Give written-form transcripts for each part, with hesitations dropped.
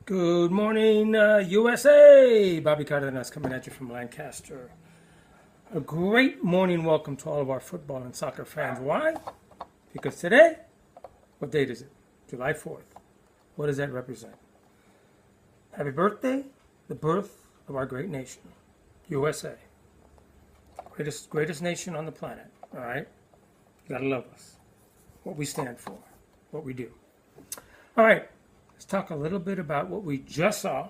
Good morning, USA! Bobby Cardenas coming at you from Lancaster. A great morning welcome to all of our football and soccer fans. Why? Because today, what date is it? July 4th. What does that represent? Happy birthday, the birth of our great nation, USA. Greatest nation on the planet, all right? You gotta love us. What we stand for, what we do. All right. Let's talk a little bit about what we just saw.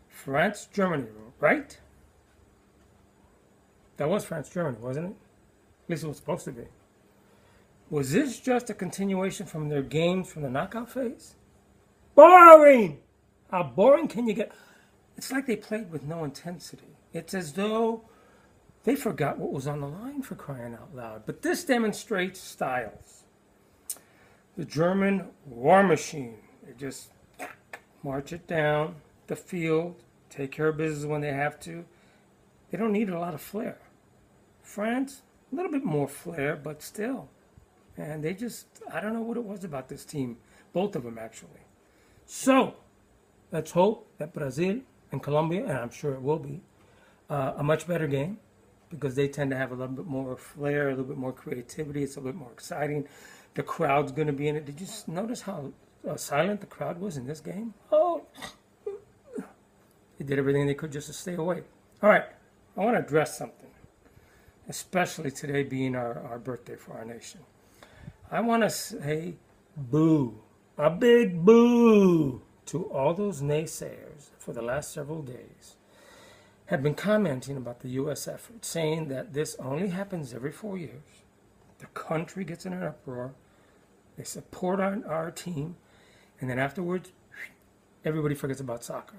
France, Germany, right? That was France, Germany, wasn't it? At least it was supposed to be. Was this just a continuation from their games from the knockout phase? Boring! How boring can you get? It's like they played with no intensity. It's as though they forgot what was on the line, for crying out loud. But this demonstrates styles. The German war machine. They just march it down the field, take care of business when they have to. They don't need a lot of flair. France, a little bit more flair, but still. And they just, I don't know what it was about this team. Both of them, actually. So, let's hope that Brazil and Colombia, and I'm sure it will be, a much better game because they tend to have a little bit more flair, a little bit more creativity. It's a little bit more exciting. The crowd's going to be in it. Did you notice how silent the crowd was in this game? Oh, they did everything they could just to stay away. All right, I want to address something, especially today being our birthday for our nation. I want to say boo, a big boo to all those naysayers for the last several days have been commenting about the U.S. effort, saying that this only happens every 4 years. The country gets in an uproar. They support our team. And then afterwards, everybody forgets about soccer.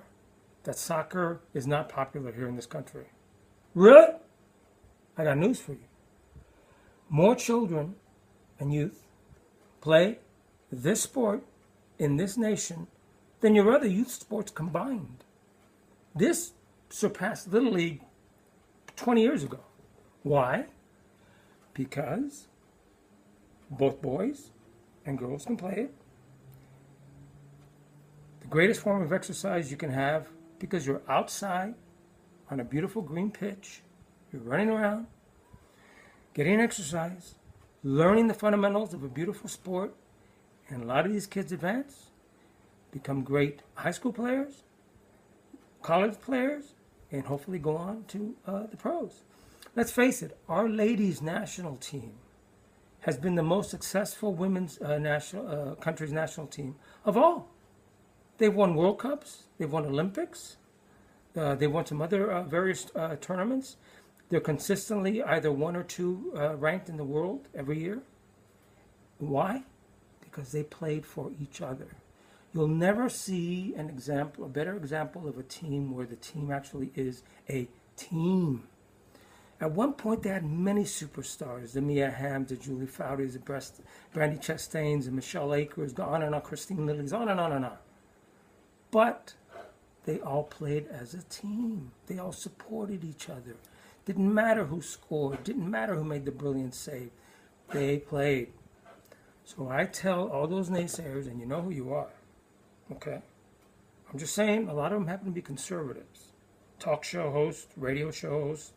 That soccer is not popular here in this country. Really? I got news for you. More children and youth play this sport in this nation than your other youth sports combined. This surpassed Little League 20 years ago. Why? Because both boys and girls can play it. The greatest form of exercise you can have because you're outside on a beautiful green pitch. You're running around, getting exercise, learning the fundamentals of a beautiful sport. And a lot of these kids advance, become great high school players, college players, and hopefully go on to the pros. Let's face it, our ladies' national team has been the most successful women's country's national team of all. They've won World Cups. They've won Olympics. They've won some other various tournaments. They're consistently either 1 or 2 ranked in the world every year. Why? Because they played for each other. You'll never see a better example of a team where the team actually is a team. At one point, they had many superstars, the Mia Hamm, the Julie Foudy's, the Brandi Chastain's, the Michelle Akers, go on and on, Christine Lilly's, on and on and on. But they all played as a team. They all supported each other. Didn't matter who scored. Didn't matter who made the brilliant save. They played. So I tell all those naysayers, and you know who you are, okay? I'm just saying, a lot of them happen to be conservatives. Talk show hosts, radio show hosts,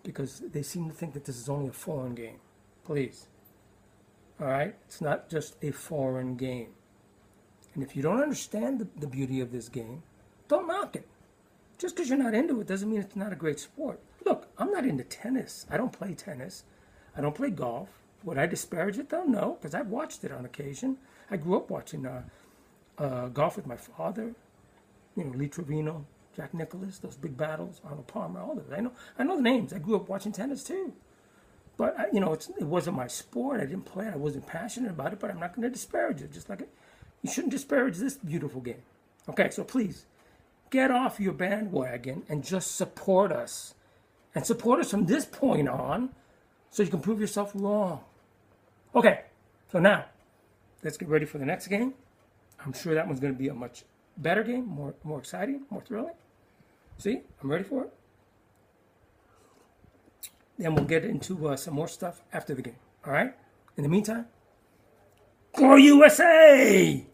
because they seem to think that this is only a foreign game. Please. All right? It's not just a foreign game. And if you don't understand the beauty of this game, don't knock it. Just because you're not into it doesn't mean it's not a great sport. Look, I'm not into tennis. I don't play tennis. I don't play golf. Would I disparage it though? No, because I've watched it on occasion. I grew up watching golf with my father. You know, Lee Trevino, Jack Nicklaus, those big battles, Arnold Palmer, all those. I know the names. I grew up watching tennis too. But, it wasn't my sport. I didn't play it. I wasn't passionate about it, but I'm not going to disparage it. Just like you shouldn't disparage this beautiful game. Okay, so please, get off your bandwagon and just support us. And support us from this point on so you can prove yourself wrong. Okay, so now, let's get ready for the next game. I'm sure that one's going to be a much better game, more exciting, more thrilling. See, I'm ready for it. Then we'll get into some more stuff after the game. All right? In the meantime, go USA!